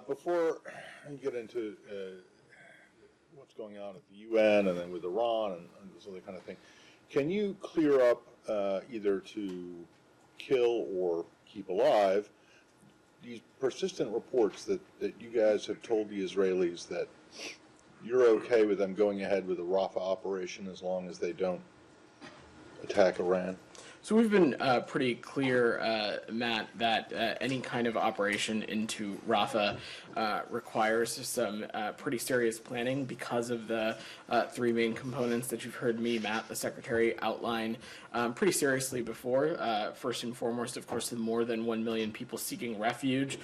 Before you get into what's going on at the UN and then with Iran and this other kind of thing, can you clear up either to kill or keep alive these persistent reports that you guys have told the Israelis that you're okay with them going ahead with the Rafah operation as long as they don't attack Iran? So we've been pretty clear, Matt, that any kind of operation into Rafah requires some pretty serious planning because of the three main components that you've heard me, Matt, the Secretary, outline pretty seriously before. First and foremost, of course, the more than 1 million people seeking refuge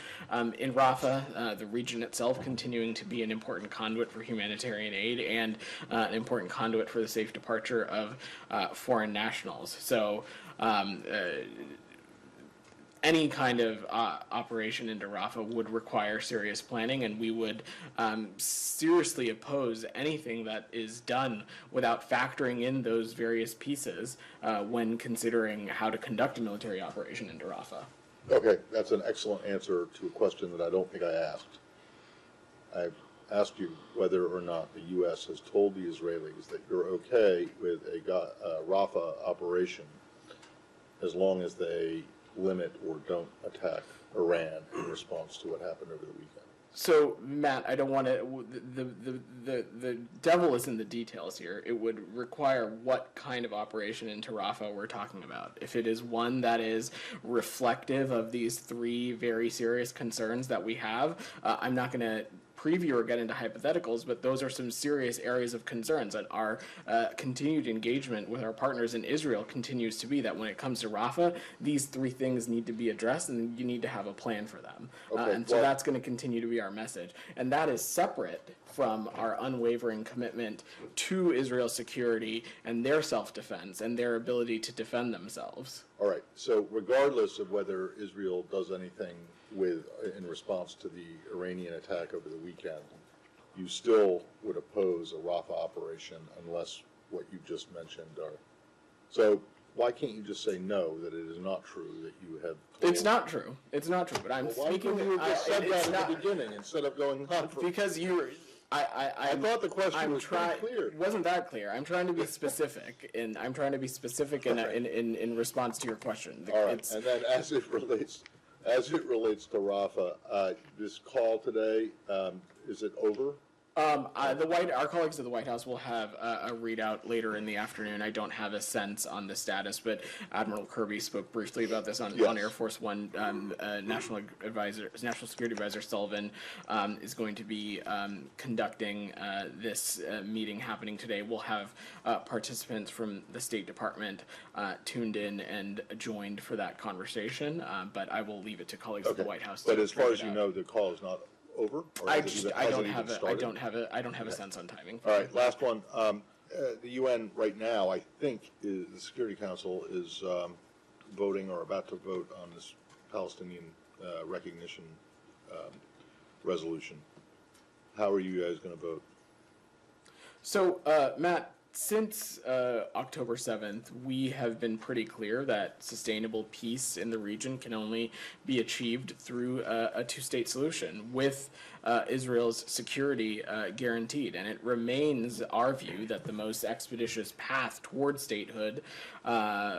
in Rafah, the region itself continuing to be an important conduit for humanitarian aid and an important conduit for the safe departure of foreign nationals. So any kind of operation into Rafah would require serious planning, and we would seriously oppose anything that is done without factoring in those various pieces when considering how to conduct a military operation into Rafah. Okay, that's an excellent answer to a question that I don't think I asked. I've asked you whether or not the U.S. has told the Israelis that you're okay with a Rafah operation as long as they limit or don't attack Iran in response to what happened over the weekend. So, Matt, I don't want to. The devil is in the details here. It would require what kind of operation into Rafah we're talking about. If it is one that is reflective of these three very serious concerns that we have, I'm not going to preview or get into hypotheticals, but those are some serious areas of concerns, and our continued engagement with our partners in Israel continues to be that when it comes to Rafah, these three things need to be addressed, and you need to have a plan for them. Okay, so that's going to continue to be our message, and that is separate from our unwavering commitment to Israel's security and their self-defense and their ability to defend themselves. All right, so regardless of whether Israel does anything in response to the Iranian attack over the weekend, you still would oppose a Rafah operation unless what you just mentioned are. So why can't you just say no, that it is not true that you have told? It's not true. It's not true. But I'm speaking. Why couldn't you have just said that at the beginning instead of going on for? Because you. I thought the question was pretty clear. It wasn't that clear. I'm trying to be specific, in response to your question. All right, and then as it relates to Rafah, this call today, is it over? Our colleagues at the White House will have a readout later in the afternoon. I don't have a sense on the status, but Admiral Kirby spoke briefly about this on Air Force One. National Security Advisor Sullivan is going to be conducting this meeting happening today. We'll have participants from the State Department tuned in and joined for that conversation, but I will leave it to colleagues at the White House. But as far as you know, the call is not over? I don't have a sense on timing. All right, last one. The UN right now, I think, the Security Council is voting or about to vote on this Palestinian recognition resolution. How are you guys going to vote? So, Matt, since October 7th, we have been pretty clear that sustainable peace in the region can only be achieved through a two-state solution with Israel's security guaranteed. And it remains our view that the most expeditious path toward statehood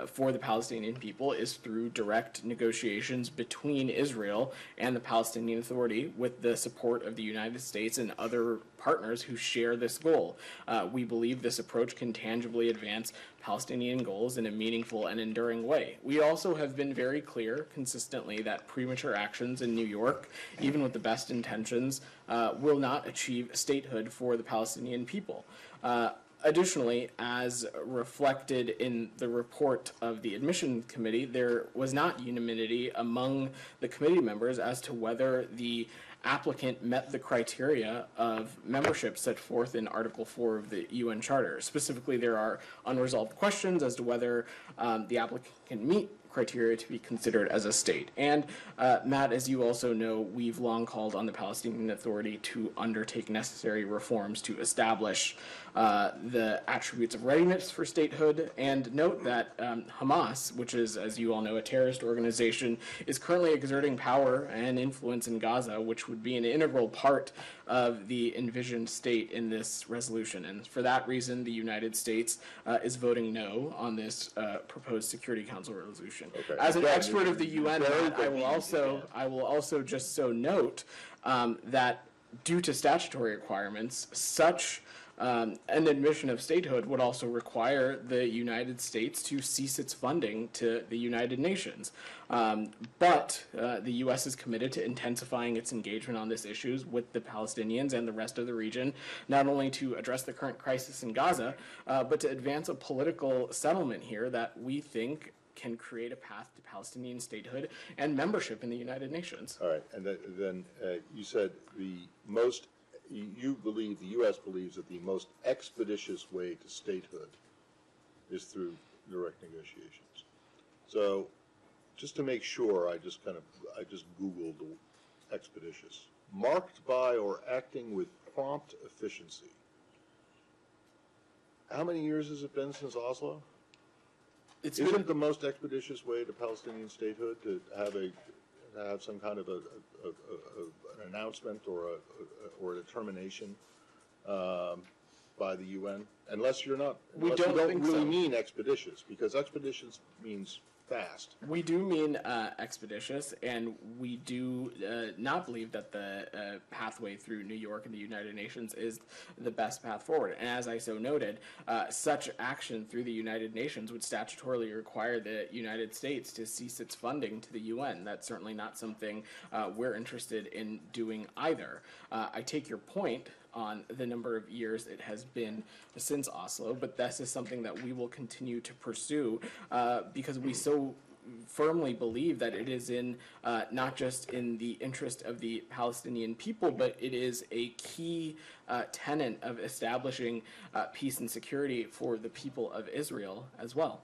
for the Palestinian people is through direct negotiations between Israel and the Palestinian Authority with the support of the United States and other partners who share this goal. We believe this approach can tangibly advance Palestinian goals in a meaningful and enduring way. We also have been very clear consistently that premature actions in New York, even with the best intentions, will not achieve statehood for the Palestinian people. Additionally, as reflected in the report of the admission committee, there was not unanimity among the committee members as to whether the applicant met the criteria of membership set forth in Article 4 of the UN Charter. Specifically, there are unresolved questions as to whether the applicant can meet criteria to be considered as a state. And Matt, as you also know, we've long called on the Palestinian Authority to undertake necessary reforms to establish the attributes of readiness for statehood. And note that Hamas, which is, as you all know, a terrorist organization, is currently exerting power and influence in Gaza, which would be an integral part of the envisioned state in this resolution. And for that reason, the United States is voting no on this proposed Security Council resolution. Okay. As an Again, expert of the UN, Matt, I will also just so note that due to statutory requirements, such an admission of statehood would also require the United States to cease its funding to the United Nations. But the U.S. is committed to intensifying its engagement on these issues with the Palestinians and the rest of the region, not only to address the current crisis in Gaza, but to advance a political settlement here that we think can create a path to Palestinian statehood and membership in the United Nations. All right, and then you said you believe, the U.S. believes that the most expeditious way to statehood is through direct negotiations. So, just to make sure, I just Googled expeditious. Marked by or acting with prompt efficiency. How many years has it been since Oslo? Isn't the most expeditious way to Palestinian statehood to have some kind of an announcement or a determination by the UN? Unless you don't really mean expeditious, because expeditious means fast. We do mean expeditious, and we do not believe that the pathway through New York and the United Nations is the best path forward. And as I so noted, such action through the United Nations would statutorily require the United States to cease its funding to the UN. That's certainly not something we're interested in doing either. I take your point on the number of years it has been since Oslo, but this is something that we will continue to pursue because we so firmly believe that it is in not just in the interest of the Palestinian people, but it is a key tenet of establishing peace and security for the people of Israel as well.